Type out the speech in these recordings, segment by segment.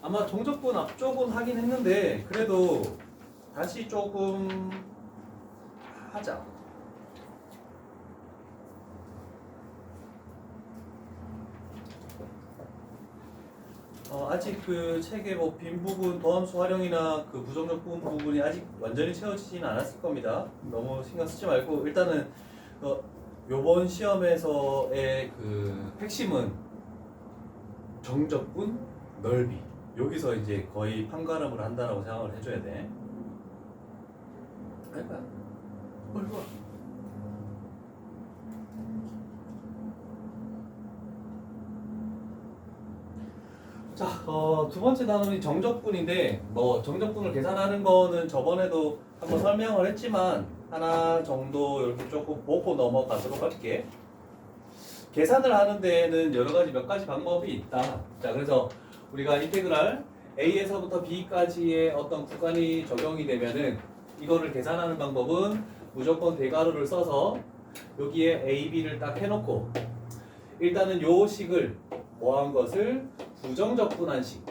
아마 정적분 앞쪽은 하긴 했는데 그래도 다시 조금 하자. 아직 그 책의 뭐 빈 부분, 더함수 활용이나 그 부정적분 부분이 아직 완전히 채워지진 않았을 겁니다. 너무 신경 쓰지 말고 일단은 요번 시험에서의 그 핵심은 정적분, 넓이. 여기서 이제 거의 판가름을 한다라고 생각을 해줘야 돼. 할까? 얼마? 자, 두 번째 단원이 정적분인데 뭐 정적분을 계산하는 거는 저번에도 한번 설명을 했지만 하나 정도 이렇게 조금 보고 넘어가도록 할게. 계산을 하는 데에는 여러 가지 몇 가지 방법이 있다. 자, 그래서 우리가 인테그랄 A에서부터 B까지의 어떤 구간이 적용이 되면은 이거를 계산하는 방법은 무조건 대괄호를 써서 여기에 A, B를 딱 해놓고 일단은 요 식을 뭐한 것을 부정적분한 식.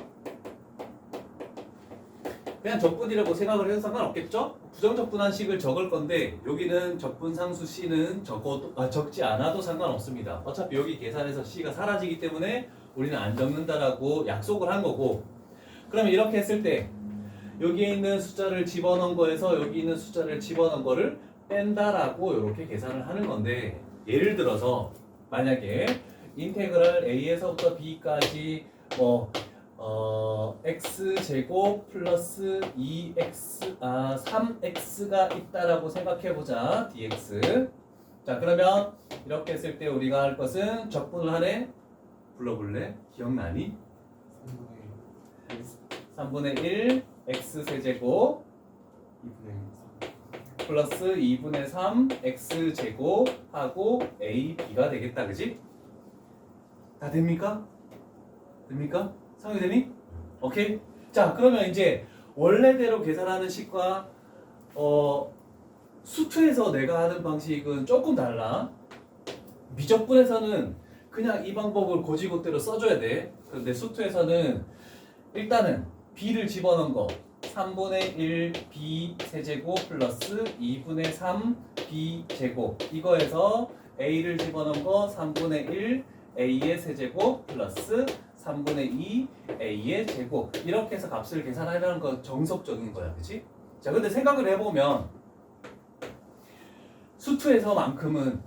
그냥 적분이라고 생각을 해도 상관없겠죠? 부정적분한 식을 적을 건데 여기는 적분상수 C는 적지 않아도 상관없습니다. 어차피 여기 계산해서 C가 사라지기 때문에 우리는 안 적는다라고 약속을 한 거고, 그러면 이렇게 했을 때 여기에 있는 숫자를 집어넣은 거에서 여기 있는 숫자를 집어넣은 거를 뺀다라고 이렇게 계산을 하는 건데, 예를 들어서 만약에 인테그랄 A에서부터 B까지 x제곱 플러스 3x가 있다라고 생각해보자. dx. 자, 그러면 이렇게 했을 때 우리가 할 것은 적분을 하네. 불러볼래? 기억나니? 3분의 1 x세제곱 플러스 2분의 3 x제곱 하고 ab가 되겠다. 그지? 다 됩니까? 됩니까? 상의되니? 오케이? 자, 그러면 이제 원래대로 계산하는 식과 수투에서 내가 하는 방식은 조금 달라. 미적분에서는 그냥 이 방법을 고지고대로 써줘야 돼. 그런데 수투에서는 일단은 b를 집어넣은 거 3분의 1 b 세제곱 플러스 2분의 3 b 제곱, 이거에서 a를 집어넣은 거 3분의 1 a의 세제곱 플러스 3분의 2 a의 제곱, 이렇게 해서 값을 계산하려는 건 정석적인 거야. 그치? 자, 근데 생각을 해보면 수투에서만큼은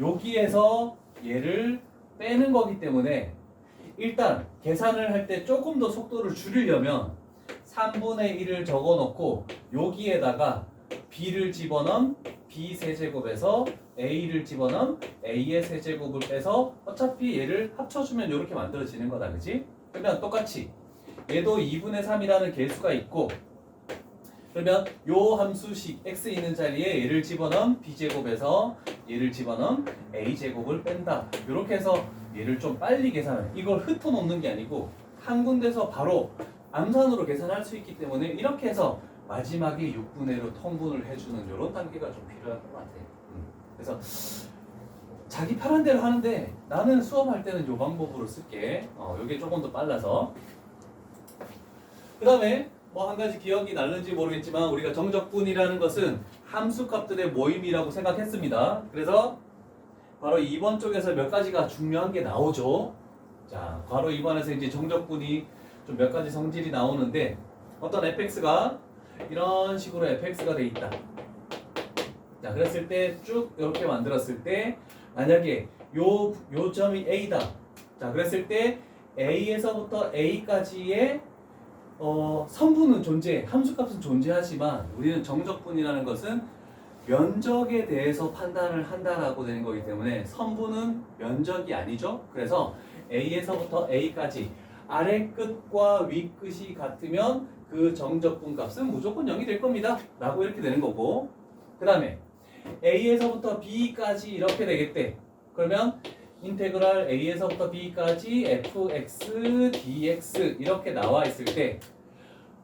여기에서 얘를 빼는 거기 때문에 일단 계산을 할 때 조금 더 속도를 줄이려면 3분의 1을 적어놓고 여기에다가 b를 집어넣은 b 세제곱에서 a를 집어넣은 a의 세제곱을 빼서 어차피 얘를 합쳐주면 이렇게 만들어지는 거다. 그치? 그러면 똑같이 얘도 2분의 3이라는 개수가 있고, 그러면 요 함수식 x 있는 자리에 얘를 집어넣은 b제곱에서 얘를 집어넣은 a제곱을 뺀다. 이렇게 해서 얘를 좀 빨리 계산해. 이걸 흩어놓는 게 아니고 한 군데서 바로 암산으로 계산할 수 있기 때문에 이렇게 해서 마지막에 6분의 1로 통분을 해주는 이런 단계가 좀 필요할 것 같아. 그래서 자기 편한 대로 하는데 나는 수업할 때는 이 방법으로 쓸게. 이게 조금 더 빨라서. 그 다음에 뭐 한 가지 기억이 날는지 모르겠지만 우리가 정적분이라는 것은 함수값들의 모임이라고 생각했습니다. 그래서 바로 2번 쪽에서 몇 가지가 중요한 게 나오죠. 자, 바로 2번에서 이제 정적분이 좀 몇 가지 성질이 나오는데, 어떤 fx가 이런 식으로 fx가 돼 있다. 자, 그랬을 때 쭉 이렇게 만들었을 때 만약에 요 점이 a다. 자, 그랬을 때 a에서부터 a까지의 선분은 함수값은 존재하지만 우리는 정적분이라는 것은 면적에 대해서 판단을 한다라고 되는 거기 때문에 선분은 면적이 아니죠. 그래서 a에서부터 a까지 아래 끝과 위 끝이 같으면 그 정적분 값은 무조건 0이 될 겁니다. 라고 이렇게 되는 거고, 그 다음에 a에서부터 b까지 이렇게 되겠대. 그러면 인테그랄 a에서부터 b까지 fx dx 이렇게 나와 있을 때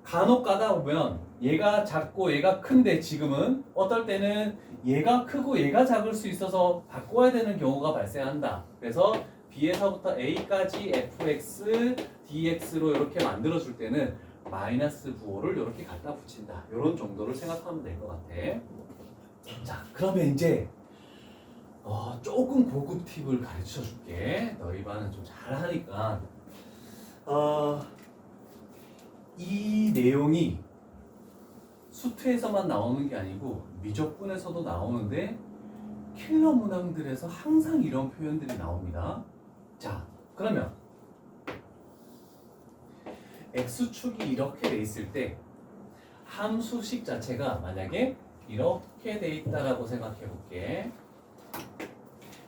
간혹 가다 보면 얘가 작고 얘가 큰데 지금은 어떨 때는 얘가 크고 얘가 작을 수 있어서 바꿔야 되는 경우가 발생한다. 그래서 B에서부터 A까지 fx, dx로 이렇게 만들어줄 때는 마이너스 9호를 이렇게 갖다 붙인다. 이런 정도를 생각하면 될 것 같아. 자, 그러면 이제 조금 고급 팁을 가르쳐 줄게. 너희 반은 좀 잘하니까. 이 내용이 수트에서만 나오는 게 아니고 미적분에서도 나오는데 킬러 문항들에서 항상 이런 표현들이 나옵니다. 자, 그러면 x축이 이렇게 돼 있을 때 함수식 자체가 만약에 이렇게 돼 있다라고 생각해 볼게.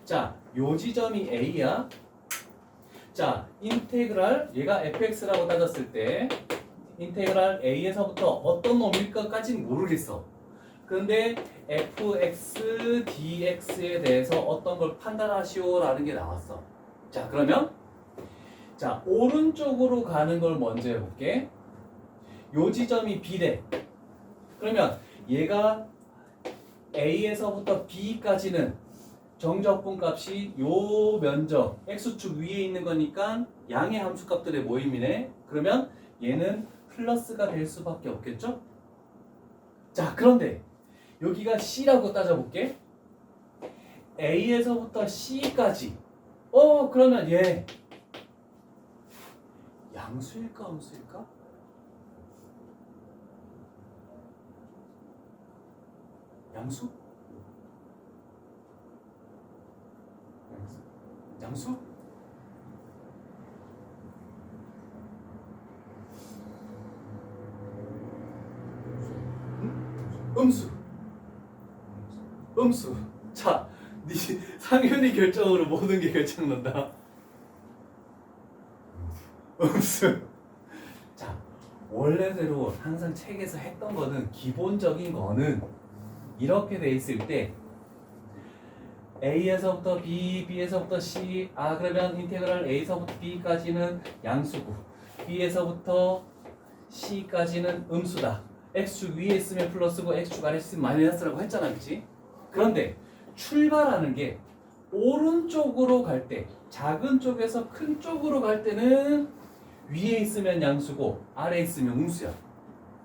자, 요 지점이 A야. 자, 인테그랄 얘가 fx라고 따졌을 때 인테그랄 A에서부터 어떤 놈일까까지는 모르겠어. 그런데 fx, dx에 대해서 어떤 걸 판단하시오라는 게 나왔어. 자, 그러면 자, 오른쪽으로 가는 걸 먼저 해볼게. 요 지점이 B래. 그러면 얘가 A에서부터 B까지는 정적분 값이 요 면적 x축 위에 있는 거니까 양의 함수값들의 모임이네. 그러면 얘는 플러스가 될 수밖에 없겠죠? 자, 그런데 여기가 C라고 따져볼게. A에서부터 C까지. 그러면 얘 양수일까 음수일까? 양수? 양수? 음수. 음수. 자, 네 상윤이 결정으로 모든 게 결정난다. 음수. 자, 원래대로 항상 책에서 했던 거는 기본적인 거는 이렇게 돼 있을 때 A에서부터 B, B에서부터 C. 그러면 인테그랄 A서부터 B까지는 양수고 B에서부터 C까지는 음수다. X축 위에 있으면 플러스고 X축 아래 있으면 마이너스라고 했잖아, 그치? 그런데 출발하는 게 오른쪽으로 갈 때, 작은 쪽에서 큰 쪽으로 갈 때는 위에 있으면 양수고 아래에 있으면 음수야.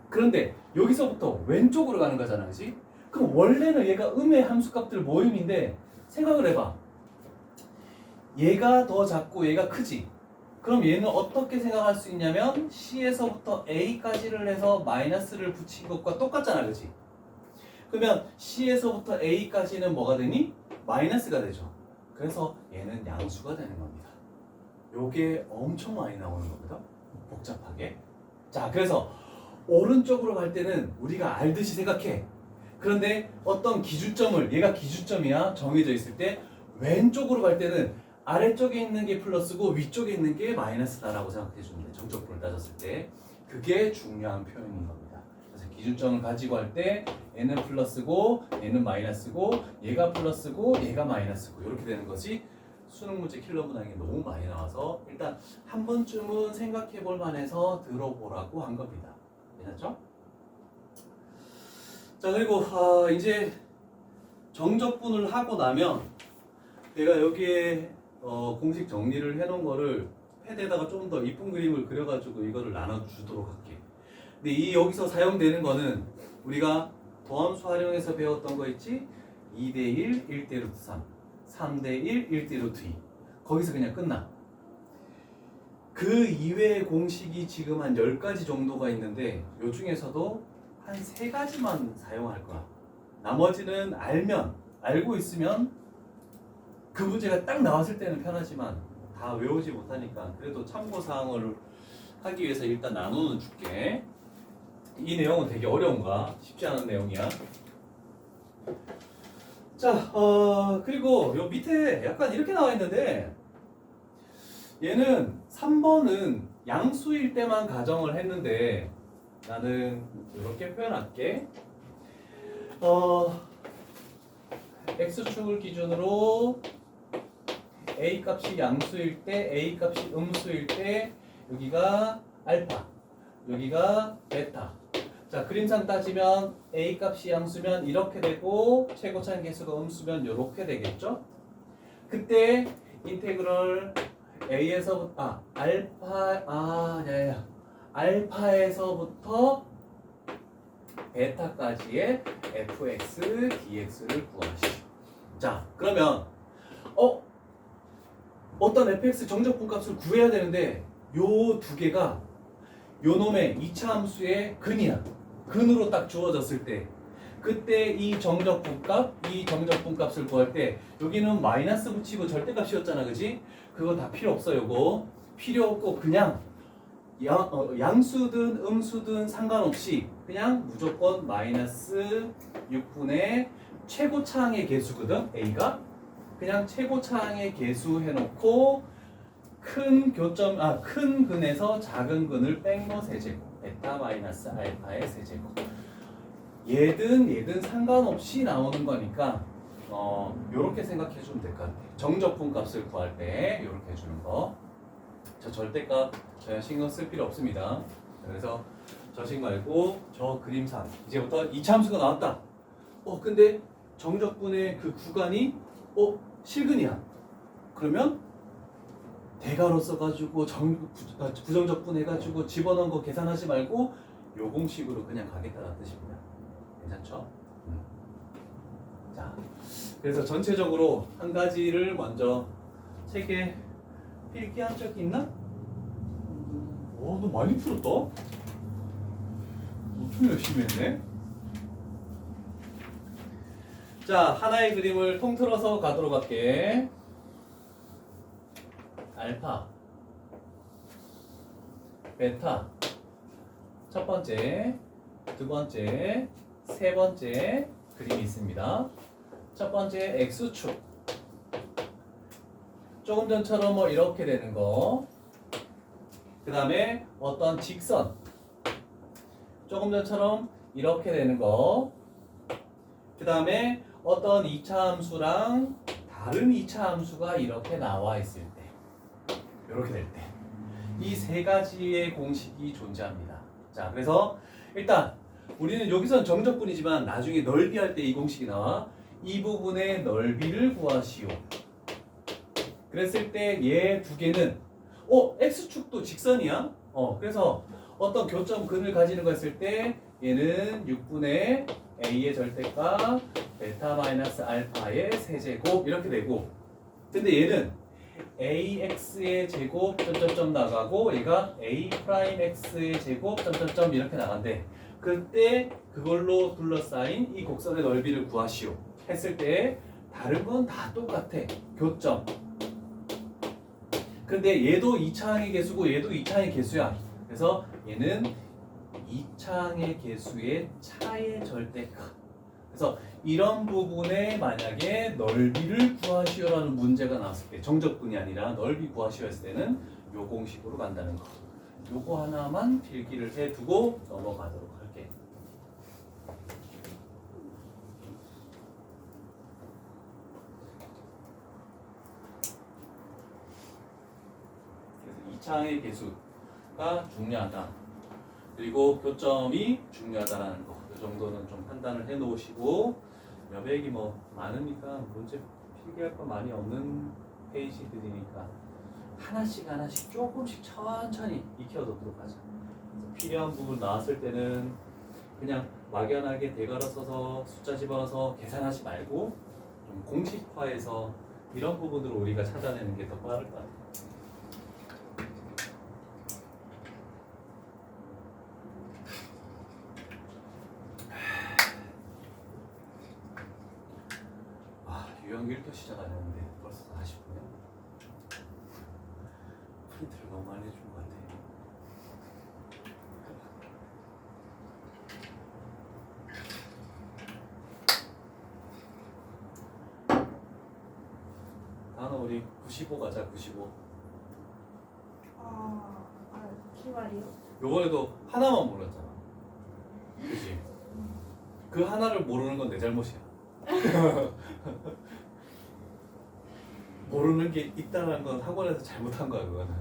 그런데 여기서부터 왼쪽으로 가는 거잖아, 그치? 그럼 원래는 얘가 음의 함수값들 모임인데 생각을 해봐. 얘가 더 작고 얘가 크지? 그럼 얘는 어떻게 생각할 수 있냐면 C에서부터 A까지를 해서 마이너스를 붙인 것과 똑같잖아, 그치? 그러면 C에서부터 A까지는 뭐가 되니? 마이너스가 되죠. 그래서 얘는 양수가 되는 겁니다. 요게 엄청 많이 나오는 겁니다. 복잡하게. 자, 그래서 오른쪽으로 갈 때는 우리가 알듯이 생각해. 그런데 어떤 기준점을, 얘가 기준점이야 정해져 있을 때 왼쪽으로 갈 때는 아래쪽에 있는 게 플러스고 위쪽에 있는 게 마이너스다라고 생각해 주면 돼. 정적분을 따졌을 때. 그게 중요한 표현인 겁니다. 그래서 기준점을 가지고 할 때 얘는 플러스고 얘는 마이너스고 얘가 플러스고 얘가 마이너스고 이렇게 되는 것이 수능 문제 킬러 문항이 너무 많이 나와서 일단 한 번쯤은 생각해 볼 만해서 들어보라고 한 겁니다. 괜찮죠? 자, 그리고 이제 정적분을 하고 나면 내가 여기에 공식 정리를 해놓은 거를 패드에다가 좀 더 이쁜 그림을 그려가지고 이거를 나눠주도록 할게. 근데 이 여기서 사용되는 거는 우리가 도함수 활용해서 배웠던 거 있지? 2대1, 1대 루트 3, 3대1, 1대 루트 2. 거기서 그냥 끝나. 그 이외의 공식이 지금 한 10가지 정도가 있는데 요 중에서도 한 3가지만 사용할 거야. 나머지는 알고 있으면 그 문제가 딱 나왔을 때는 편하지만 다 외우지 못하니까 그래도 참고사항을 하기 위해서 일단 나누는 줄게. 이 내용은 되게 어려운 거야. 쉽지 않은 내용이야. 자, 그리고 요 밑에 약간 이렇게 나와 있는데 얘는 3번은 양수일 때만 가정을 했는데 나는 이렇게 표현할게. x축을 기준으로 a 값이 양수일 때, a 값이 음수일 때 여기가 알파, 여기가 베타. 자, 그림상 따지면 a 값이 양수면 이렇게 되고 최고차항 계수가 음수면 이렇게 되겠죠? 그때 인테그럴 A에서부터 알파에서부터 베타까지의 fx, dx를 구하시오. 자, 그러면 어떤 fx 정적분값을 구해야 되는데 요 두 개가 요 놈의 2차 함수의 근이야. 근으로 딱 주어졌을 때 그때 이 정적분값을 구할 때 여기는 마이너스 붙이고 절대값이었잖아, 그지? 그거 다 필요 없어. 요거 필요 없고 그냥 양수든 음수든 상관없이 그냥 무조건 마이너스 6분의 최고차항의 개수거든. A가 그냥 최고차항의 개수 해놓고 큰 근에서 작은 근을 뺀 거 세제곱 베타 마이너스 알파의 세제곱. 얘든 상관없이 나오는 거니까 요렇게 생각해 주면 될 것 같아. 정적분 값을 구할 때 요렇게 해주는 거. 저 절대값 전혀 신경 쓸 필요 없습니다. 그래서 저식 말고 저 그림상 이제부터 이차함수가 나왔다. 근데 정적분의 그 구간이 실근이야. 그러면 대괄호 써가지고 부정적분 해가지고 집어넣은 거 계산하지 말고 요 공식으로 그냥 가겠다는 뜻입니다. 괜찮죠? 자, 그래서 전체적으로 한 가지를 먼저 책에 필기한 적이 있나? 너 많이 풀었다? 엄청 열심히 했네. 자, 하나의 그림을 통틀어서 가도록 할게. 알파, 베타, 첫 번째, 두 번째, 세 번째 그림이 있습니다. 첫 번째 X축. 조금 전처럼 이렇게 되는 거. 그 다음에 어떤 직선. 조금 전처럼 이렇게 되는 거. 그 다음에 어떤 2차 함수랑 다른 2차 함수가 이렇게 나와 있을 때. 이렇게 될 때. 이 세 가지의 공식이 존재합니다. 자, 그래서 일단 우리는 여기서는 정적분이지만 나중에 넓이할 때 이 공식이 나와. 이 부분의 넓이를 구하시오. 그랬을 때 얘 두 개는 x축도 직선이야. 그래서 어떤 교점 근을 가지는 거 했을 때 얘는 6분의 a의 절대값 베타 마이너스 알파의 세제곱 이렇게 되고, 근데 얘는 ax의 제곱 점점점 나가고 얘가 a 프라임 x의 제곱 점점점 이렇게 나간대. 그때 그걸로 둘러싸인 이 곡선의 넓이를 구하시오 했을 때 다른 건 다 똑같아. 교점. 근데 얘도 2차항의 개수고 얘도 2차항의 개수야. 그래서 얘는 2차항의 개수의 차의 절대값. 그래서 이런 부분에 만약에 넓이를 구하시오라는 문제가 나왔을 때, 정적분이 아니라 넓이 구하시오 했을 때는 요 공식으로 간다는 거. 요거 하나만 필기를 해두고 넘어가도록 할게. 그래서 2차항의 개수가 중요하다. 그리고 교점이 중요하다라는 거. 이 정도는 좀 판단을 해 놓으시고, 여백이 많으니까 문제 필기할 거 많이 없는 페이지들이니까 하나씩 조금씩 천천히 익혀두도록 하자. 그래서 필요한 부분 나왔을 때는 그냥 막연하게 대괄호 써서 숫자 집어넣어서 계산하지 말고 좀 공식화해서 이런 부분들을 우리가 찾아내는 게 더 빠를 것 같아요. 유형 1도 시작 안 했는데 벌써 40분이야? 프린트를 너무 많이 해준 것 같아. 다음 우리 95 가자. 95. 기말이요? 요번에도 하나만 몰랐잖아. 그치? 그 하나를 모르는 건 내 잘못이야. 모르는 게 있다는 건 학원에서 잘못한 거야. 그거는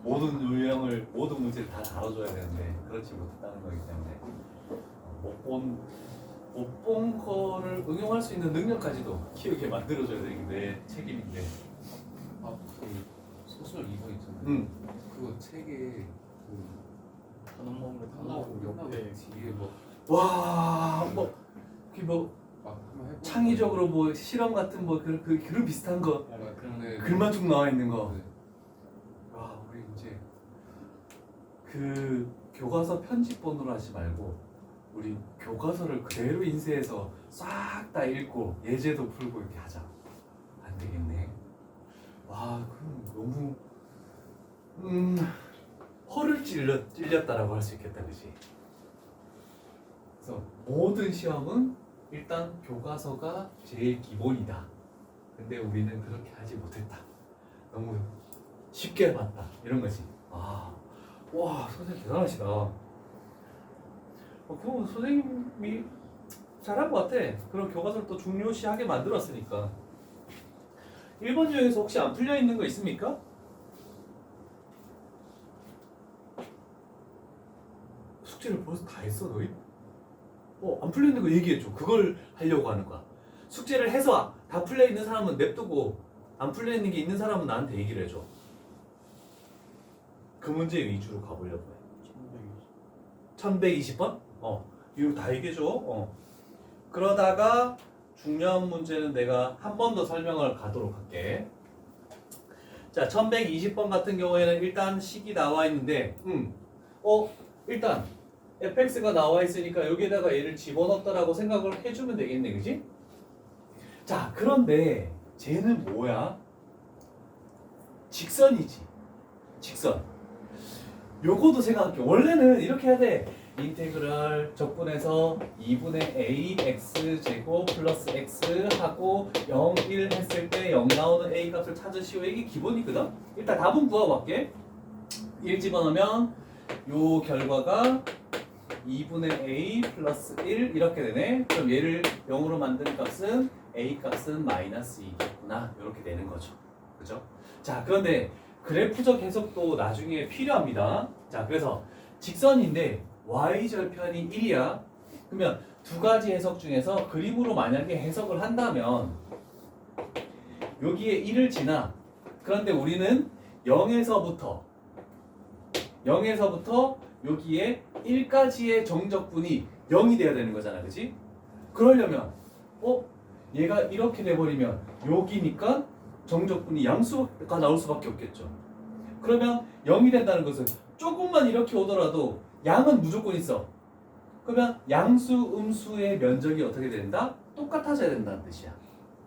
모든 유형을 모든 문제를 다 다뤄줘야 되는데 그렇지 못했다는 거기 때문에 못 본 거를 응용할 수 있는 능력까지도 키우게 만들어줘야 되는 게 내 책임인데 소설 2번 있잖아요. 응. 그거 책에 그 단어먹으로 하나고 옆에 네. 뒤에 뭐 와, 뭐, 뭐 막 한번 해보고 창의적으로 뭐 실험 같은 뭐 그런 비슷한 거 약간 그런 네. 글만 쭉 나와 있는 거. 네. 와, 우리 이제 그 교과서 편집본으로 하지 말고 우리 교과서를 그대로 인쇄해서 싹 다 읽고 예제도 풀고 이렇게 하자. 안 되겠네. 와, 그럼 너무 허를 찔렸다라고 할 수 있겠다, 그지? 그래서 모든 시험은 일단 교과서가 제일 기본이다. 근데 우리는 그렇게 하지 못했다. 너무 쉽게 봤다. 이런 거지. 아, 와, 선생님 대단하시다. 그거 선생님이 잘한 것 같아. 그런 교과서를 또 중요시하게 만들었으니까. 1번 유형에서 혹시 안 풀려 있는 거 있습니까? 숙제를 벌써 다 했어, 너희? 안 풀려 있는 거 얘기해줘. 그걸 하려고 하는 거야. 숙제를 해서 다 풀려 있는 사람은 냅두고 안 풀려 있는 게 있는 사람은 나한테 얘기를 해줘. 그 문제 위주로 가보려고 해. 1120번? 이거 다 얘기해줘. 그러다가 중요한 문제는 내가 한 번 더 설명을 가도록 할게. 자, 1120번 같은 경우에는 일단 식이 나와 있는데, 일단 fx가 나와 있으니까 여기에다가 얘를 집어넣었다라고 생각을 해주면 되겠네, 그지? 자, 그런데 쟤는 뭐야? 직선이지. 직선. 요거도 생각할게. 원래는 이렇게 해야 돼. 인테그랄 적분해서 2분의 a x 제곱 플러스 x 하고 0, 1 했을 때 0 나오는 a 값을 찾으시오. 이게 기본이거든. 일단 답은 구해볼게. 1 집어넣으면 요 결과가 2분의 a 플러스 1 이렇게 되네. 그럼 얘를 0으로 만든 값은 a 값은 마이너스 2겠구나. 이렇게 되는 거죠. 그죠? 자, 그런데 그래프적 해석도 나중에 필요합니다. 자, 그래서 직선인데 y절편이 1이야. 그러면 두 가지 해석 중에서 그림으로 만약에 해석을 한다면 여기에 1을 지나. 그런데 우리는 0에서부터 여기에 1까지의 정적분이 0이 돼야 되는 거잖아. 그치? 그러려면 얘가 이렇게 돼버리면 여기니까 정적분이 양수가 나올 수밖에 없겠죠. 그러면 0이 된다는 것은 조금만 이렇게 오더라도 양은 무조건 있어. 그러면 양수, 음수의 면적이 어떻게 된다? 똑같아져야 된다는 뜻이야.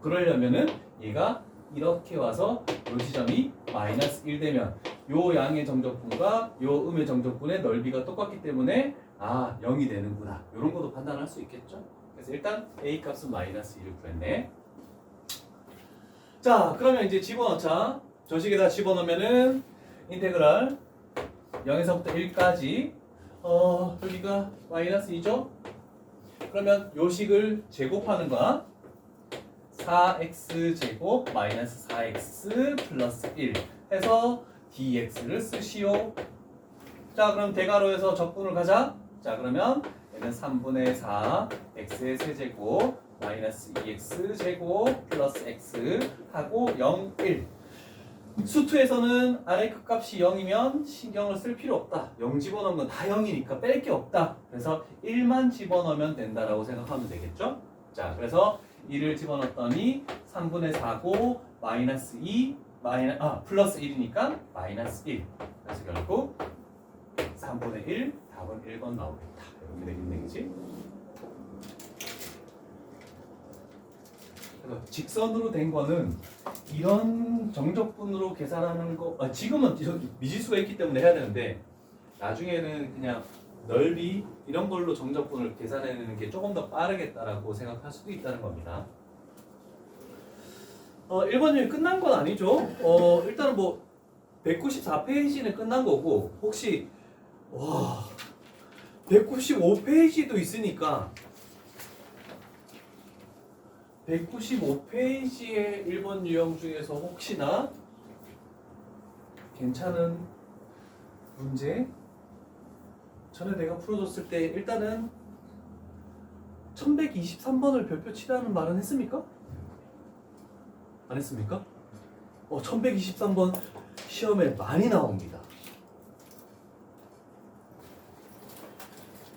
그러려면은 얘가 이렇게 와서 요 지점이 마이너스 1 되면 요 양의 정적분과 요 음의 정적분의 넓이가 똑같기 때문에 0이 되는구나. 이런 것도 판단할 수 있겠죠. 그래서 일단 a 값은 마이너스 1을 구했네. 자, 그러면 이제 집어넣자. 저식에다 집어넣으면은 인테그랄 0에서부터 1까지 여기가 마이너스 2죠? 그러면 요 식을 제곱하는 거야. 4x 제곱 마이너스 4x 플러스 1 해서 dx를 쓰시오. 자, 그럼 대괄호에서 적분을 가자. 자, 그러면 얘는 3분의 4 x의 세제곱 마이너스 2x 제곱 플러스 x 하고 0, 1. 수투에서는 아래 끝값이 0이면 신경을 쓸 필요 없다. 0 집어넣은 건 다 0이니까 뺄 게 없다. 그래서 1만 집어넣으면 된다라고 생각하면 되겠죠? 자, 그래서 1을 집어넣었더니 3분의 4고 마이너스 2 플러스 1이니까 마이너스 1. 그래서 결국 3분의 1 답은 1번 나오겠다. 이렇게 되겠네, 그치? 그래서 직선으로 된 거는 이런 정적분으로 계산하는 거 지금은 미지수가 있기 때문에 해야 되는데 나중에는 그냥 넓이 이런 걸로 정적분을 계산해내는 게 조금 더 빠르겠다라고 생각할 수도 있다는 겁니다. 1번 유형 끝난 건 아니죠. 일단은 뭐 194페이지는 끝난 거고 혹시 195페이지도 있으니까 195페이지의 1번 유형 중에서 혹시나 괜찮은 문제? 전에 내가 풀어줬을 때 일단은 1123번을 별표 치라는 말은 했습니까? 안 했습니까? 1123번 시험에 많이 나옵니다.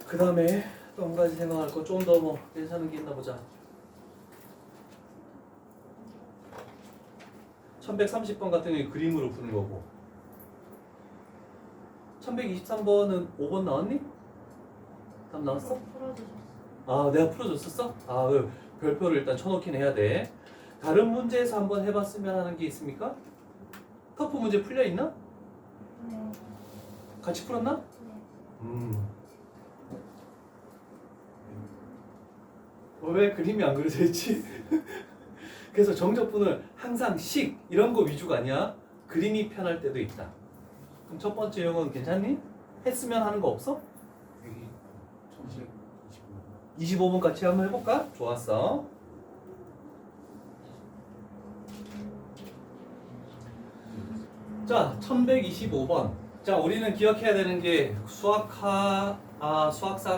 그 다음에 또 한 가지 생각할 거 좀 더 뭐 괜찮은 게 있나 보자. 1130번 같은 경우에 그림으로 푸는 거고 1123번은 5번 나왔니? 답 나왔어? 풀어주셨어. 아 내가 풀어줬었어? 아 그 별표를 일단 쳐놓긴 해야 돼. 다른 문제에서 한번 해봤으면 하는 게 있습니까? 터프 문제 풀려있나? 네. 같이 풀었나? 네. 왜 그림이 안 그려져 있지? 그래서 정적분을 항상 식 이런 거 위주가 아니야. 그림이 편할 때도 있다. 그럼 첫 번째 용은 괜찮니? 했으면 하는 거 없어? 여기 1125. 25번 같이 한번 해볼까? 좋았어. 자, 1125번. 자, 우리는 기억해야 되는 게 수학상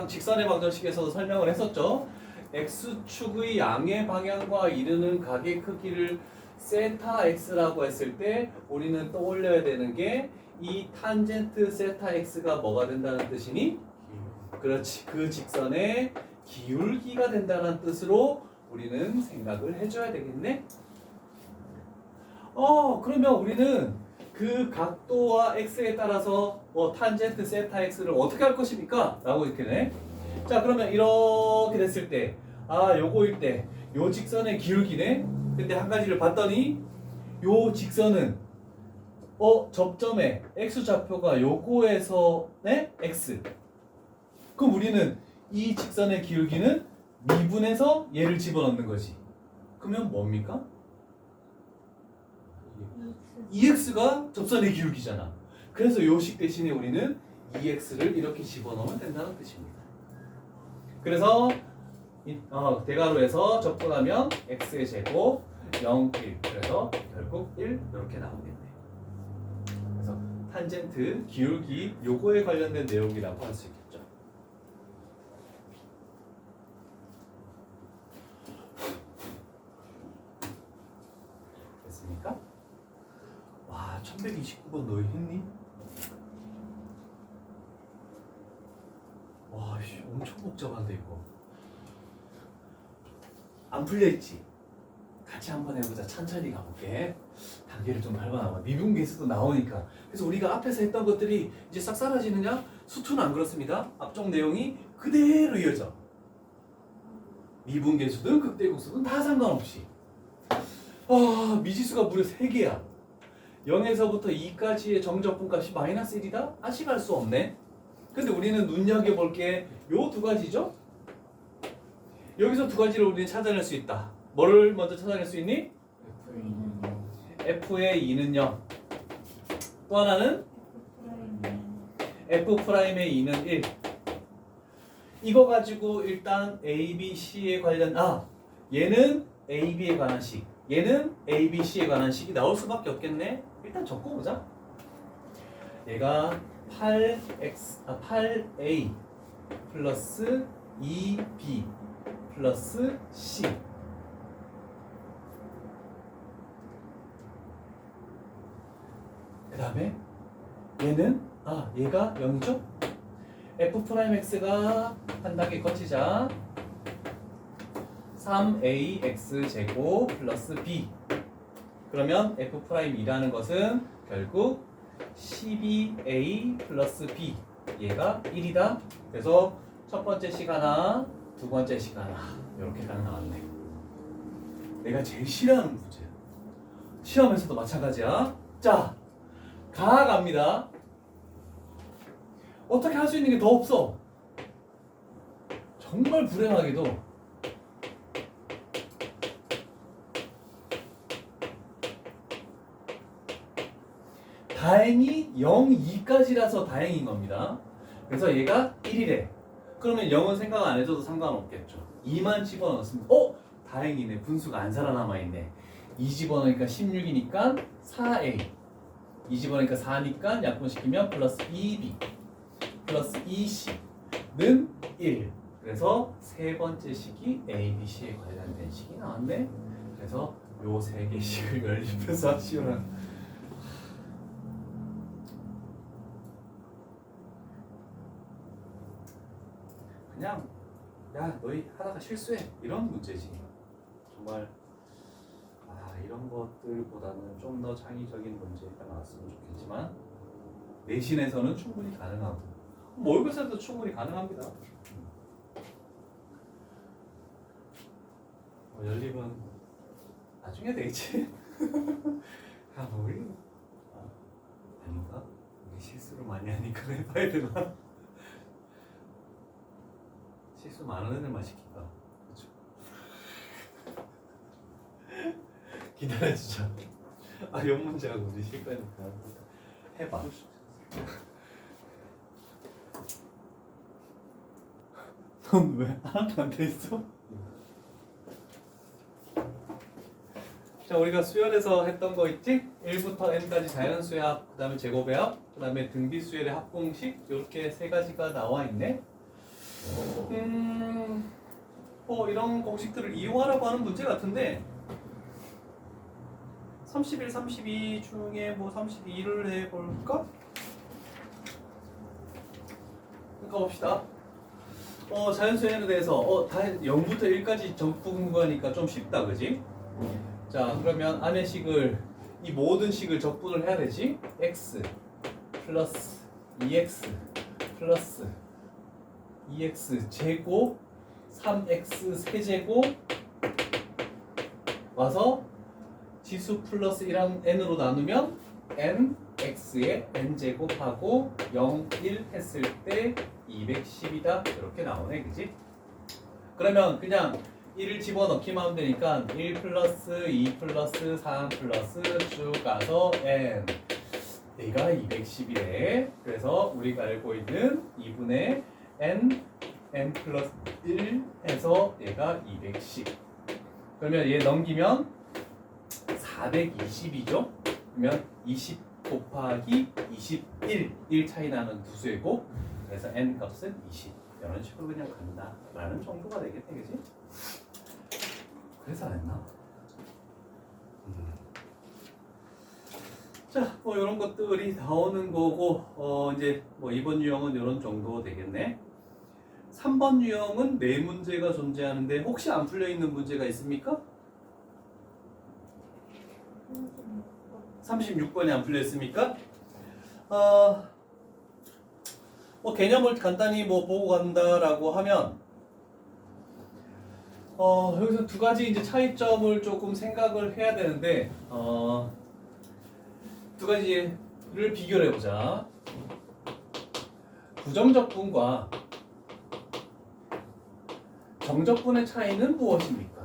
직선의 방정식에서도 설명을 했었죠. x축의 양의 방향과 이르는 각의 크기를 세타 x라고 했을 때 우리는 떠올려야 되는 게 이 탄젠트 세타 x가 뭐가 된다는 뜻이니? 그렇지. 그 직선의 기울기가 된다는 뜻으로 우리는 생각을 해줘야 되겠네. 그러면 우리는 그 각도와 x에 따라서 탄젠트 세타 x를 어떻게 할 것입니까? 라고 이렇게 돼. 자, 그러면 이렇게 됐을 때 요거일 때 요 직선의 기울기네. 근데 한 가지를 봤더니 요 직선은 접점의 x 좌표가 요거에서 네? x. 그럼 우리는 이 직선의 기울기는 미분해서 얘를 집어넣는 거지. 그러면 뭡니까? EX가 접선의 기울기잖아. 그래서 요식 대신에 우리는 EX를 이렇게 집어넣으면 된다는 뜻입니다. 그래서 대괄호에서 접근하면 X의 제곱 0, 1 그래서 결국 1 이렇게 나오겠네. 그래서 탄젠트 기울기 요거에 관련된 내용이라고 할 수 있겠죠. 됐습니까? 와, 1129번 너 했니? 와, 씨, 엄청 복잡한데 이거. 안 풀려있지? 같이 한번 해보자. 천천히 가볼게. 단계를 좀 밟아나와. 미분 계수도 나오니까. 그래서 우리가 앞에서 했던 것들이 이제 싹 사라지느냐? 수투는 안 그렇습니다. 앞쪽 내용이 그대로 이어져. 미분 계수든 극대국수든 다 상관없이. 미지수가 무려 3개야. 0에서부터 2까지의 정적분값이 마이너스 1이다? 아직알 수 없네. 근데 우리는 눈여겨볼 게 요 두 가지죠? 여기서 두 가지를 우리는 찾아낼 수 있다. 뭐를 먼저 찾아낼 수 있니? f의 2는 0. 또 하나는 f'의 2는 1. 이거 가지고 일단 A, B, C에 관련 얘는 A, B에 관한 식, 얘는 A, B, C에 관한 식이 나올 수밖에 없겠네. 일단 적어보자. 얘가 8A 플러스 2B 플러스 C. 그 다음에 얘는 얘가 0이죠? f'x가 한 단계 거치자 3ax 제곱 플러스 b. 그러면 f'이라는 것은 결국 12a 플러스 b. 얘가 1이다. 그래서 첫 번째 식 하나, 두 번째 식 하나 이렇게 딱 나왔네. 내가 제일 싫어하는 문제야. 시험에서도 마찬가지야. 자, 갑니다. 어떻게 할 수 있는 게 더 없어. 정말 불행하게도 다행히 0, 2까지라서 다행인 겁니다. 그래서 얘가 1이래. 그러면 0은 생각 안 해줘도 상관없겠죠. 2만 집어넣었으면 다행이네. 분수가 안 살아남아있네. 2 집어넣으니까 16이니까 4a. 2 집어넣으니까 4니까 약분시키면 플러스 2b 플러스 2c는 1. 그래서 세 번째 식이 A, B, C에 관련된 식이 나왔네. 그래서 요 세 개 식을 연립해서 하시면 그냥 야 너희 하다가 실수해 이런 문제지. 정말 이런 것들보다는 좀 더 창의적인 문제가 나왔으면 좋겠지만 내신에서는 충분히 가능하고 모의고사도 충분히 가능합니다. 연립은 나중에 되겠지. 우리 아닌가? 우리 실수를 많이 하니까 해봐야 되나? 실수 많은 애들만 시킬까? 그렇죠. 기다려주자. 옆 문제가 우리 실거니까 해봐. 넌 왜 하나도 안 돼 있어? 자, 우리가 수열에서 했던 거 있지? 1부터 n까지 자연수열, 그 다음에 제곱의 그 다음에 등비수열의 합공식 이렇게 세 가지가 나와 있네. 이런 공식들을 이용하라고 하는 문제 같은데 31, 32 중에 뭐 32를 해볼까? 가봅시다. 자연수열에 대해서 다 0부터 1까지 전부 공부하니까 좀 쉽다, 그지? 자, 그러면 안의 식을 이 모든 식을 적분을 해야 되지? x 플러스 2x 플러스 2x 제곱 3x 세제곱 와서 지수 플러스 1한 n으로 나누면 n x에 n제곱하고 0, 1 했을 때 210이다 이렇게 나오네, 그지? 그러면 그냥 1을 집어넣기만 하면 되니까 1 플러스 2 플러스 3 플러스 쭉 가서 n 얘가 210이래. 그래서 우리가 알고 있는 2분의 n 플러스 1 해서 얘가 210. 그러면 얘 넘기면 420이죠. 그러면 20 곱하기 21 1 차이 나는 두 수이고 그래서 n 값은 20 이런 식으로 그냥 간다 라는 정도가 되겠네, 그지? 그래서 안 했나? 자, 이런 것들이 나오는 거고 이제 이번 유형은 이런 정도 되겠네. 3번 유형은 4문제가 존재하는데 혹시 안 풀려 있는 문제가 있습니까? 36번이 안 풀려 있습니까? 개념을 간단히 보고 간다라고 하면 여기서 두 가지 이제 차이점을 조금 생각을 해야 되는데 두 가지를 비교를 해보자. 부정적분과 정적분의 차이는 무엇입니까?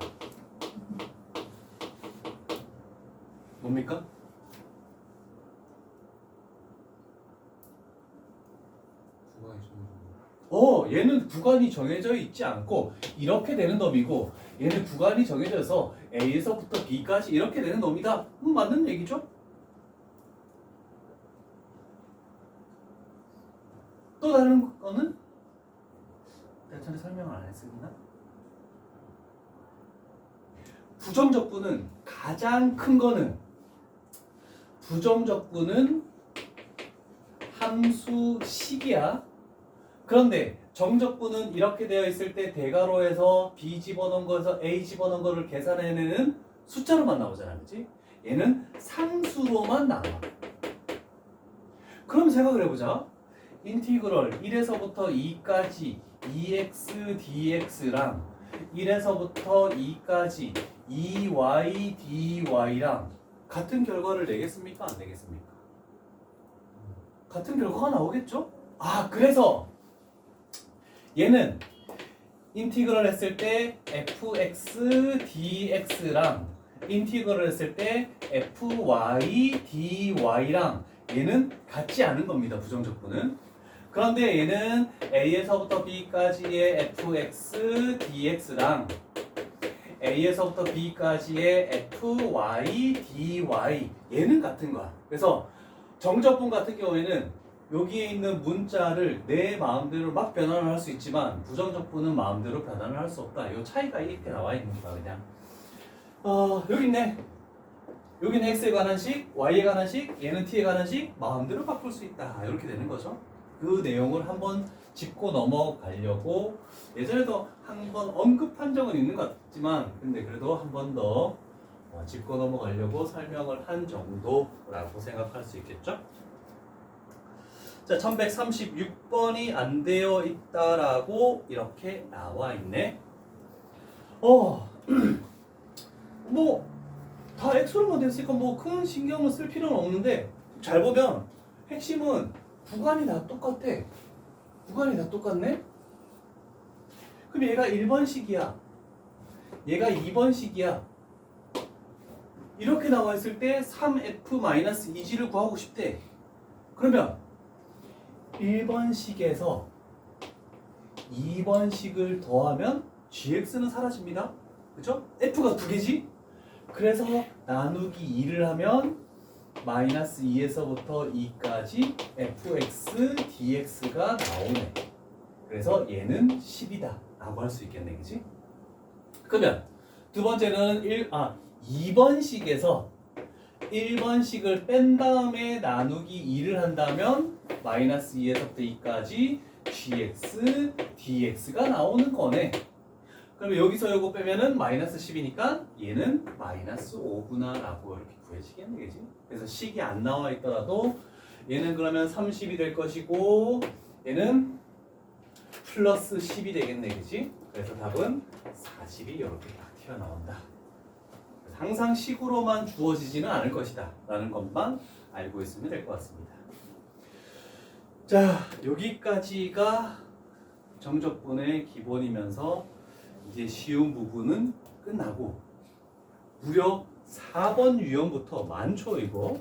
뭡니까? 얘는 구간이 정해져 있지 않고 이렇게 되는 놈이고 얘는 구간이 정해져서 A에서부터 B까지 이렇게 되는 놈이다. 맞는 얘기죠? 또 다른 거는? 내가 전에 설명을 안 했었나? 부정적분은 가장 큰 거는 부정적분은 함수식이야. 그런데 정적분은 이렇게 되어 있을 때 대괄호에서 B 집어넣은 거에서 A 집어넣은 거를 계산해내는 숫자로만 나오잖아, 그치? 얘는 상수로만 나와. 그럼 생각을 해보자. 인티그럴 1에서부터 2까지 2x dx랑 1에서부터 2까지 2y dy랑 같은 결과를 내겠습니까? 안 내겠습니까? 같은 결과가 나오겠죠? 그래서 얘는 인티그럴 했을 때 fx dx랑 인티그럴 했을 때 fy dy랑 얘는 같지 않은 겁니다. 부정적분은. 그런데 얘는 a에서부터 b까지의 fx dx랑 a에서부터 b까지의 fy dy 얘는 같은 거야. 그래서 정적분 같은 경우에는 여기에 있는 문자를 내 마음대로 막 변환을 할 수 있지만 부정적분은 마음대로 변환을 할 수 없다. 이 차이가 이렇게 나와 있는 거야, 그냥. 여기 있네. 여기는 x에 관한 식, y에 관한 식, 얘는 t에 관한 식 마음대로 바꿀 수 있다. 이렇게 되는 거죠. 그 내용을 한번 짚고 넘어가려고 예전에도 한번 언급한 적은 있는 것 같지만 근데 그래도 한 번 더 짚고 넘어가려고 설명을 한 정도라고 생각할 수 있겠죠? 자, 1136번이 안 되어 있다라고 이렇게 나와 있네. 뭐 다 X로만 됐으니까 뭐 큰 신경을 쓸 필요는 없는데 잘 보면 핵심은 구간이 다 똑같아. 구간이 다 똑같네? 그럼 얘가 1번식이야. 얘가 2번식이야. 이렇게 나와 있을 때 3F-2G를 구하고 싶대. 그러면 1번식에서 2번식을 더하면 GX는 사라집니다. 그죠? F가 두 개지? 그래서 나누기 2를 하면 마이너스 2에서부터 2까지 fx dx가 나오네. 그래서 얘는 10이다 라고 할 수 있겠네. 그지? 그러면 두 번째는 2번식에서 1번식을 뺀 다음에 나누기 2를 한다면 마이너스 2에서부터 2까지 gx dx가 나오는 거네. 그러면 여기서 이거 빼면은 마이너스 10이니까 얘는 마이너스 5구나 라고 이렇게 구해지겠네. 그지? 그래서 식이 안 나와 있더라도 얘는 그러면 30이 될 것이고 얘는 플러스 10이 되겠네. 그지? 그래서 답은 40이 이렇게 딱 튀어나온다. 항상 식으로만 주어지지는 않을 것이다 라는 것만 알고 있으면 될 것 같습니다. 자, 여기까지가 정적분의 기본이면서 이제 쉬운 부분은 끝나고 무려 4번 유형부터 많죠 이거.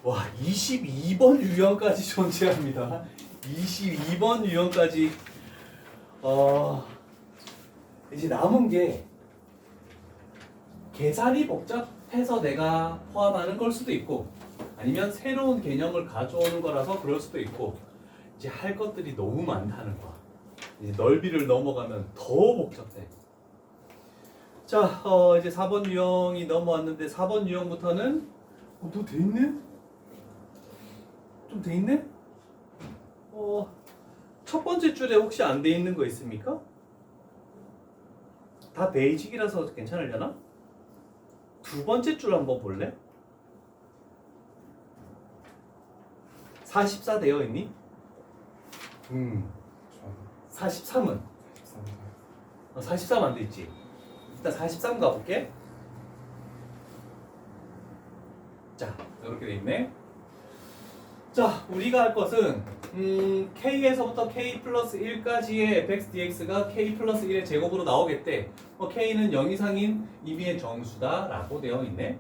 와, 22번 유형까지 존재합니다. 22번 유형까지. 이제 남은 게 계산이 복잡해서 내가 포함하는 걸 수도 있고 아니면 새로운 개념을 가져오는 거라서 그럴 수도 있고 이제 할 것들이 너무 많다는 거야. 이제 넓이를 넘어가면 더 복잡해. 자, 이제 4번 유형이 넘어왔는데 4번 유형부터는 너 돼 있네? 좀 돼 있네? 첫 번째 줄에 혹시 안 돼 있는 거 있습니까? 다 베이직이라서 괜찮으려나? 두 번째 줄 한번 볼래? 44 되어 있니? 43은? 43 안 돼 있지? 일단 43 가볼게. 자, 이렇게 돼 있네. 자, 우리가 할 것은 K에서부터 K 플러스 1까지의 fx dx가 K 플러스 1의 제곱으로 나오겠대. K는 0 이상인 임의의 정수다 라고 되어 있네.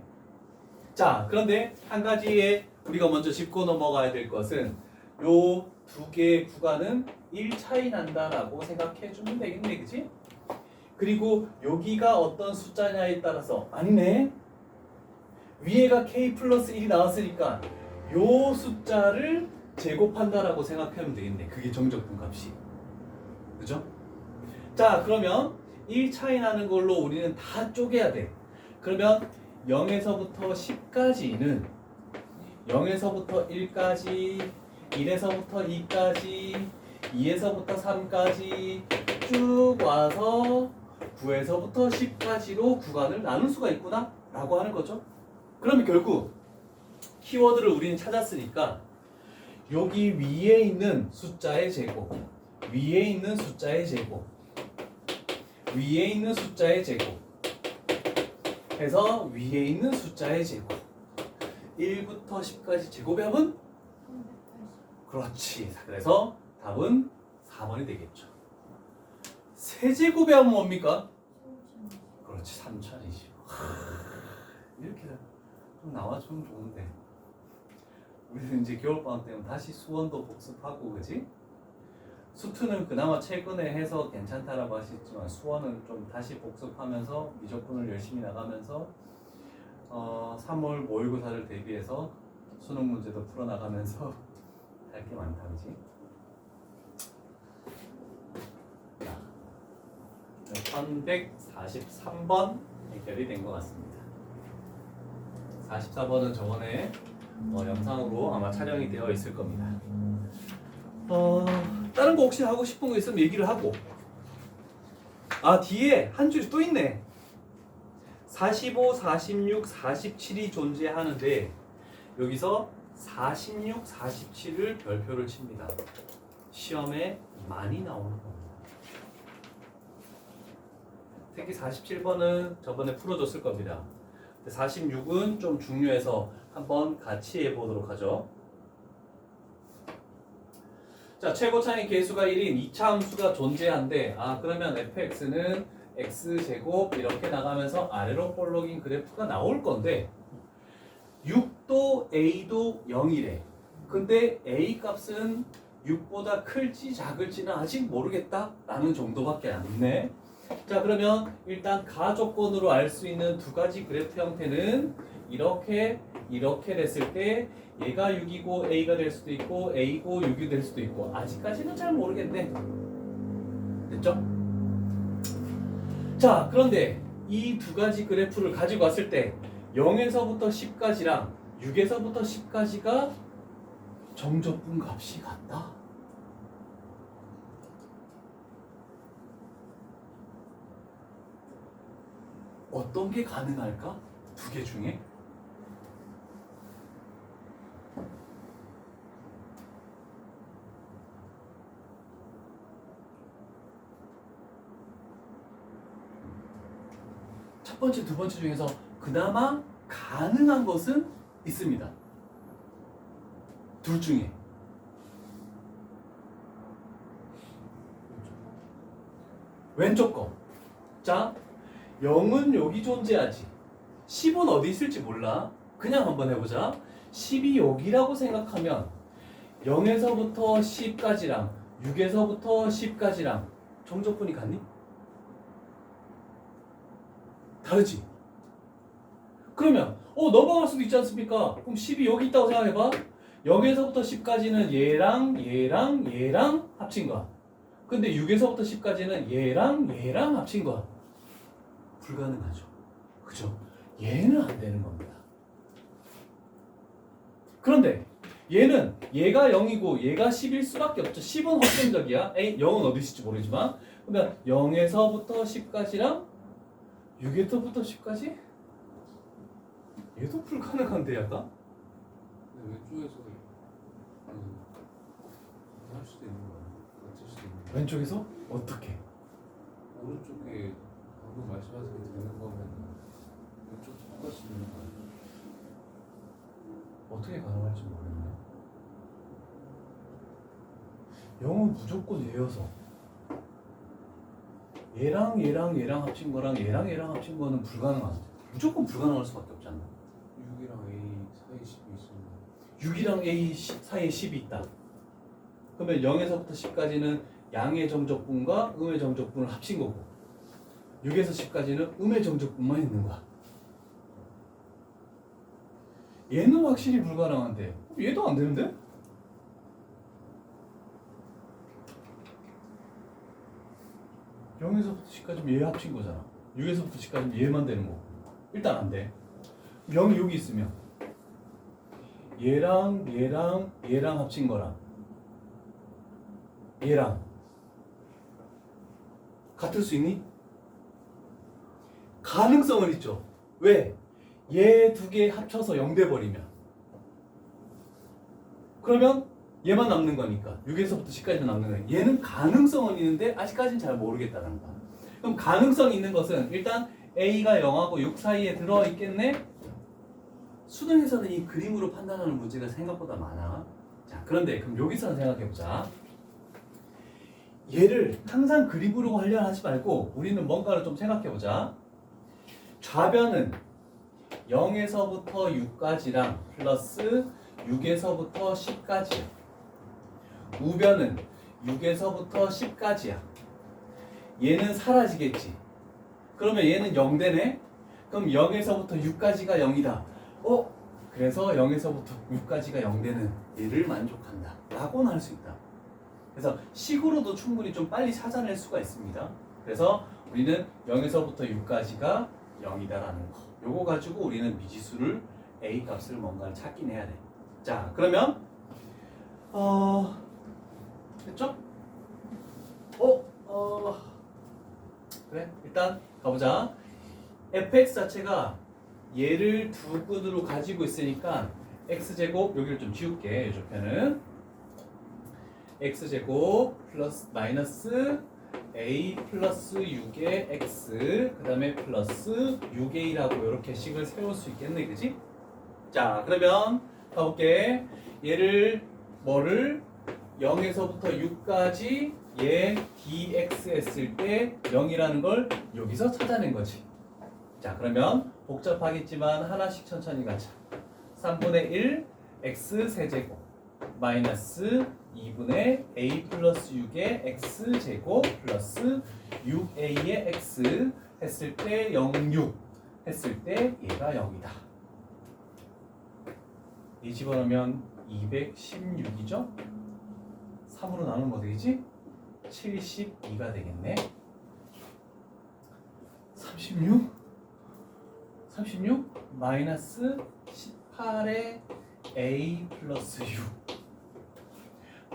자, 그런데 한 가지에 우리가 먼저 짚고 넘어가야 될 것은 요 두 개의 구간은 1 차이 난다라고 생각해 주면 되겠네. 그치? 그리고 여기가 어떤 숫자냐에 따라서 아니네. 위에가 K 플러스 1이 나왔으니까 요 숫자를 제곱한다라고 생각하면 되겠네. 그게 정적분 값이. 그죠? 자, 그러면 1 차이 나는 걸로 우리는 다 쪼개야 돼. 그러면 0에서부터 10까지는 0에서부터 1까지, 1에서부터 2까지, 2에서부터 3까지 쭉 와서 9에서부터 10까지로 구간을 나눌 수가 있구나 라고 하는 거죠. 그러면 결국 키워드를 우리는 찾았으니까 여기 위에 있는 숫자의 제곱, 위에 있는 숫자의 제곱, 위에 있는 숫자의 제곱 해서 위에 있는 숫자의 제곱 1부터 10까지 제곱하면 그렇지. 그래서 답은 4번이 되겠죠. 세제곱에 하면 뭡니까? 그렇지. 3020. 이렇게 좀 나와주면 좋은데 우리는 이제 겨울방학 때문에 다시 수원도 복습하고 그지? 수투는 그나마 최근에 해서 괜찮다라고 하셨지만 수원은 좀 다시 복습하면서 미적분을 열심히 나가면서 3월 모의고사를 대비해서 수능 문제도 풀어나가면서 할 게 많다. 그지? 1143번 해결이 된 것 같습니다. 44번은 저번에 영상으로 아마 촬영이 되어 있을 겁니다. 다른 거 혹시 하고 싶은 거 있으면 얘기를 하고. 뒤에 한 줄이 또 있네. 45, 46, 47이 존재하는데 여기서 46, 47을 별표를 칩니다. 시험에 많이 나오는 겁니다. 특히 47번은 저번에 풀어줬을 겁니다. 46은 좀 중요해서 한번 같이 해보도록 하죠. 자, 최고 차이 계수가 1인 2차 함수가 존재한데 그러면 fx는 x제곱 이렇게 나가면서 아래로 볼록인 그래프가 나올 건데 6도 a도 0이래. 근데 a 값은 6보다 클지 작을지는 아직 모르겠다 라는 정도밖에 안 돼. 자, 그러면 일단 가조건으로 알 수 있는 두 가지 그래프 형태는 이렇게 됐을 때 얘가 6이고 a가 될 수도 있고 a고 6이 될 수도 있고 아직까지는 잘 모르겠네. 됐죠? 자, 그런데 이 두 가지 그래프를 가지고 왔을 때 0에서부터 10까지랑 6에서부터 10까지가 정적분 값이 같다. 어떤 게 가능할까? 두 개 중에? 첫 번째, 두 번째 중에서 그나마 가능한 것은 있습니다. 둘 중에. 왼쪽 거. 자, 0은 여기 존재하지. 10은 어디 있을지 몰라. 그냥 한번 해보자. 10이 여기라고 생각하면 0에서부터 10까지랑 6에서부터 10까지랑 정적분이 같니? 다르지? 그러면 넘어갈 수도 있지 않습니까? 그럼 10이 여기 있다고 생각해봐. 0에서부터 10까지는 얘랑 합친 거야. 근데 6에서부터 10까지는 얘랑 합친 거야. 불가능하죠. 그죠? 얘는 안 되는 겁니다. 그런데 얘가 0이고 얘가 10일 수밖에 없죠. 10은 확정적이야. 0은 어디 있을지 모르지만. 그러면 0에서부터 10까지랑 6에서부터 10까지? 얘도 불가능한데 약간? 근데 왼쪽에서 할 수도 있는 거 아니야? 맞출 수도 있는 거. 왼쪽에서? 어떻게? 오른쪽에 방금 말씀하신 게 되는 거면 왼쪽 똑같이 되는 거 아니야? 어떻게 가능할지 모르겠네. 0은 무조건 얘여서 얘랑 합친 거랑 얘랑 합친 거는 불가능하지. 무조건 불가능할 수밖에 없잖아. 6이랑 A 사이 10이 있으면 6이랑 A 사이에 10이 있다. 그러면 0에서부터 10까지는 양의 정적분과 음의 정적분을 합친 거고 6에서 10까지는 음의 정적분만 있는 거야. 얘는 확실히 불가능한데 얘도 안 되는데? (0에서부터 10까지는) 얘 합친 거잖아. 6에서부터 10까지는 얘만 되는 거고 일단 안 돼. 0이 여기 있으면 얘랑 합친 거랑 얘랑 같을 수 있니? 가능성은 있죠. 왜? 얘 두 개 합쳐서 0 돼버리면 그러면 얘만 남는 거니까 6에서부터 10까지 남는 거니까 얘는 가능성은 있는데 아직까지는 잘 모르겠다는 거야. 그럼 가능성이 있는 것은 일단 A가 0하고 6 사이에 들어있겠네? 수능에서는 이 그림으로 판단하는 문제가 생각보다 많아. 자, 그런데 그럼 여기서 생각해보자. 얘를 항상 그림으로 하려 하지 말고 우리는 뭔가를 좀 생각해보자. 좌변은 0에서부터 6까지랑 플러스 6에서부터 10까지야. 우변은 6에서부터 10까지야. 얘는 사라지겠지. 그러면 얘는 0 되네? 그럼 0에서부터 6까지가 0이다. 그래서 0에서부터 6까지가 0 되는 얘를 만족한다. 라고는 할 수 있다. 그래서 식으로도 충분히 좀 빨리 찾아낼 수가 있습니다. 그래서 우리는 0에서부터 6까지가 0이다라는 거. 요거 가지고 우리는 미지수를 A 값을 뭔가를 찾긴 해야 돼. 자, 그러면 됐죠? 그래, 일단 가보자. fx 자체가 얘를 두 근으로 가지고 있으니까 x제곱, 여기를 좀 지울게. 이 좌표는 x제곱 플러스 마이너스 a 플러스 6의 x, 그 다음에 플러스 6a라고 이렇게 식을 세울 수 있겠네, 그지? 자, 그러면 가볼게. 얘를 뭐를 0에서부터 6까지 얘 dx 했을 때 0이라는 걸 여기서 찾아낸 거지. 자, 그러면 복잡하겠지만 하나씩 천천히 가자. 3분의 1 x 세제곱 마이너스 2분의 a 플러스 6의 x 제곱 플러스 6a의 x 했을 때 0, 6 했을 때 얘가 0이다. 이 집어넣으면 216이죠? 3으로 나누면 뭐 되겠지? 72가 되겠네. 36 마이너스 18의 a 플러스 6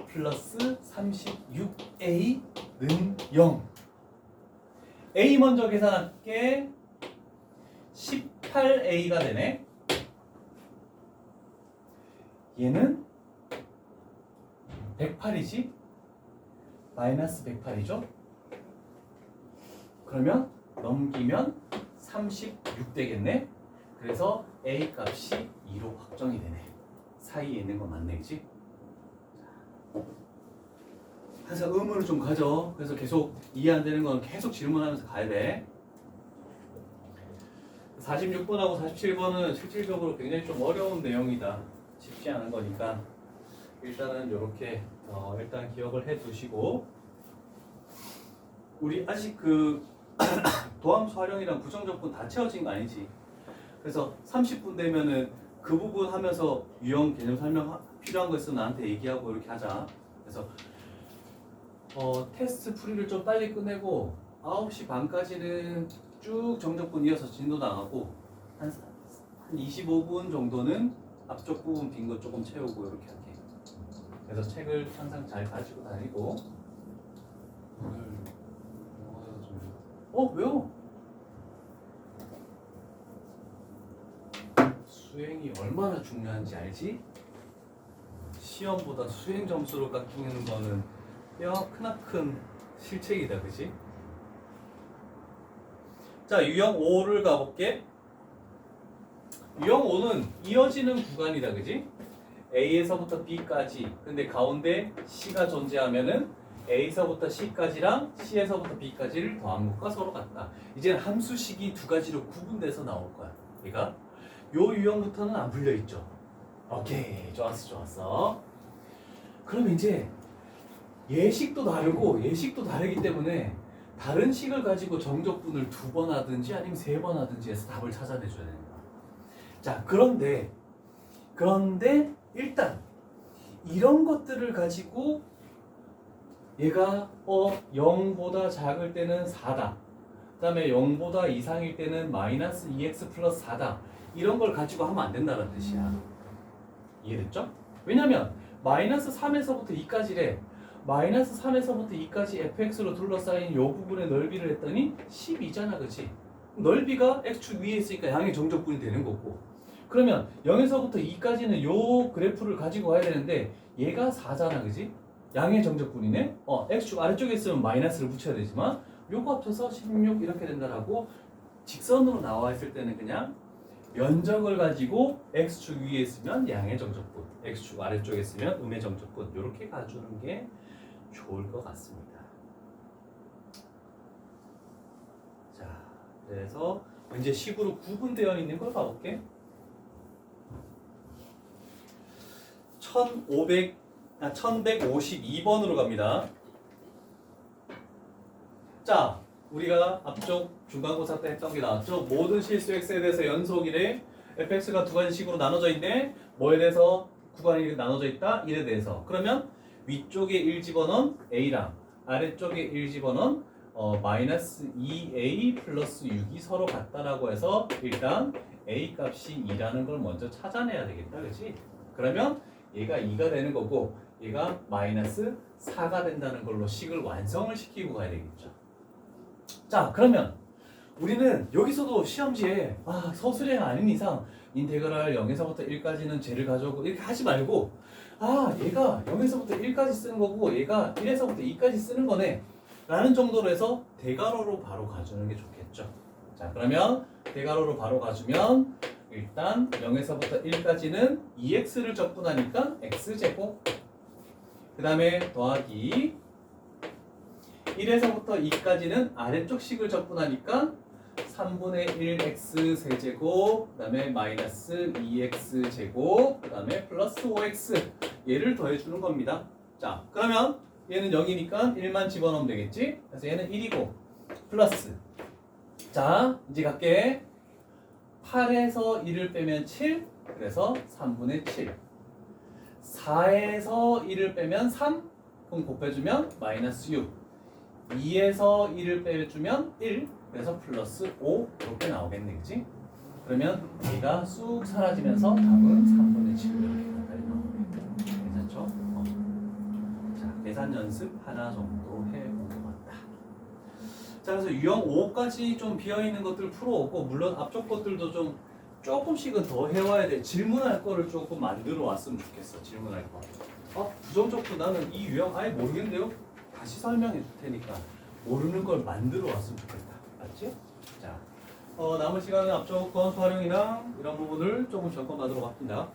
플러스 36a는 0. a 먼저 계산할게. 18a가 되네. 얘는 108이지? 마이너스 108이죠? 그러면 넘기면 36 되겠네? 그래서 A 값이 2로 확정이 되네. 사이에 있는 거 맞네, 그치? 항상 의문을 좀 가져. 그래서 계속 이해 안 되는 건 계속 질문하면서 가야 돼. 46번하고 47번은 실질적으로 굉장히 좀 어려운 내용이다. 쉽지 않은 거니까 일단은 이렇게 일단 기억을 해 두시고, 우리 아직 그 도함수 활용이랑 부정적분 다 채워진 거 아니지? 그래서 30분 되면은 그 부분 하면서 유형 개념 설명 필요한 거 있으면 나한테 얘기하고 이렇게 하자. 그래서 테스트 풀이를 좀 빨리 끝내고 9시 반까지는 쭉 정적분 이어서 진도 나가고 한 25분 정도는 앞쪽 부분 빈 거 조금 채우고 이렇게 할게. 그래서 책을 항상 잘 가지고 다니고. 오늘 영화가 좀 왜요? 수행이 얼마나 중요한지 알지? 시험보다 수행 점수로 깎이는 거는 뼈 크나큰 실책이다, 그지? 자, 유형 5를 가볼게. 유형 5는 이어지는 구간이다, 그지? A에서부터 B까지. 근데 가운데 C가 존재하면은 A서부터 C까지랑 C에서부터 B까지를 더한 것과 서로 같다. 이제는 함수식이 두 가지로 구분돼서 나올 거야. 얘가 요 유형부터는 안 풀려 있죠. 오케이, 좋았어. 그럼 이제 예식도 다르고 예식도 다르기 때문에 다른 식을 가지고 정적분을 2번 하든지 아니면 3번 하든지 해서 답을 찾아내줘야 되는 거야. 자, 그런데 일단 이런 것들을 가지고 얘가 0보다 작을 때는 4다. 그 다음에 0보다 이상일 때는 마이너스 2x 플러스 4다. 이런 걸 가지고 하면 안 된다는 뜻이야. 이해됐죠? 왜냐면 마이너스 3에서부터 2까지래. 마이너스 3에서부터 2까지 fx로 둘러싸인 이 부분의 넓이를 했더니 12잖아, 그치? 넓이가 x축 위에 있으니까 양의 정적분이 되는 거고, 그러면 0에서부터 2까지는 요 그래프를 가지고 와야 되는데 얘가 4잖아, 그치? 양의 정적분이네? x축 아래쪽에 있으면 마이너스를 붙여야 되지만 요거 합쳐서 16 이렇게 된다라고 직선으로 나와 있을 때는 그냥 면적을 가지고 x축 위에 있으면 양의 정적분, x축 아래쪽에 있으면 음의 정적분, 이렇게 가주는 게 좋을 것 같습니다. 자, 그래서 이제 식으로 구분되어 있는 걸 봐볼게. 1152번으로 갑니다. 자, 우리가 앞쪽 중간고사 때 했던 게 나왔죠. 모든 실수 x에 대해서 연속이래. fx가 두 가지 식으로 나눠져 있네. 뭐에 대해서 구간이 나눠져 있다? 일에 대해서. 그러면 위쪽에 1 집어넣은 a랑 아래쪽에 1 집어넣은 마이너스 2a 플러스 6이 서로 같다라고 해서 일단 a 값이 2라는 걸 먼저 찾아내야 되겠다, 그렇지? 그러면 얘가 2가 되는 거고 얘가 마이너스 4가 된다는 걸로 식을 완성을 시키고 가야 되겠죠. 자, 그러면 우리는 여기서도 시험지에 서술형 아닌 이상 인테그랄 0에서부터 1까지는 쟤를 가져오고 이렇게 하지 말고 얘가 0에서부터 1까지 쓰는 거고 얘가 1에서부터 2까지 쓰는 거네 라는 정도로 해서 대괄호로 바로 가주는 게 좋겠죠. 자, 그러면 대괄호로 바로 가주면 일단 0에서부터 1까지는 2x를 적분하니까 x제곱, 그 다음에 더하기 1에서부터 2까지는 아래쪽 식을 적분하니까 3분의 1x 세제곱, 그 다음에 마이너스 2x 제곱, 그 다음에 플러스 5x 얘를 더해주는 겁니다. 자, 그러면 얘는 0이니까 1만 집어넣으면 되겠지? 그래서 얘는 1이고 플러스, 자 이제 갈게. 8에서 1을 빼면 7, 그래서 3분의 7. 4에서 1을 빼면 3, 그럼 곱해주면 마이너스 6. 2에서 1을 빼주면 1, 그래서 플러스 5 이렇게 나오겠네, 그치? 그러면 얘가 쑥 사라지면서 답은 3분의 7 이렇게 가까이 나오겠네. 괜찮죠? 자, 계산 연습 하나 정도 해본 것 같다. 자, 그래서 유형 5까지 좀 비어있는 것들 풀어오고, 물론 앞쪽 것들도 좀 조금씩은 더 해와야 돼. 질문할 거를 조금 만들어 왔으면 좋겠어. 질문할 거. 부정적도 나는 이 유형 아예 모르겠는데요? 다시 설명해 줄 테니까 모르는 걸 만들어 왔으면 좋겠다. 맞지? 자, 남은 시간은 앞쪽 권수 활용이랑 이런 부분을 조금 점검하도록 합니다.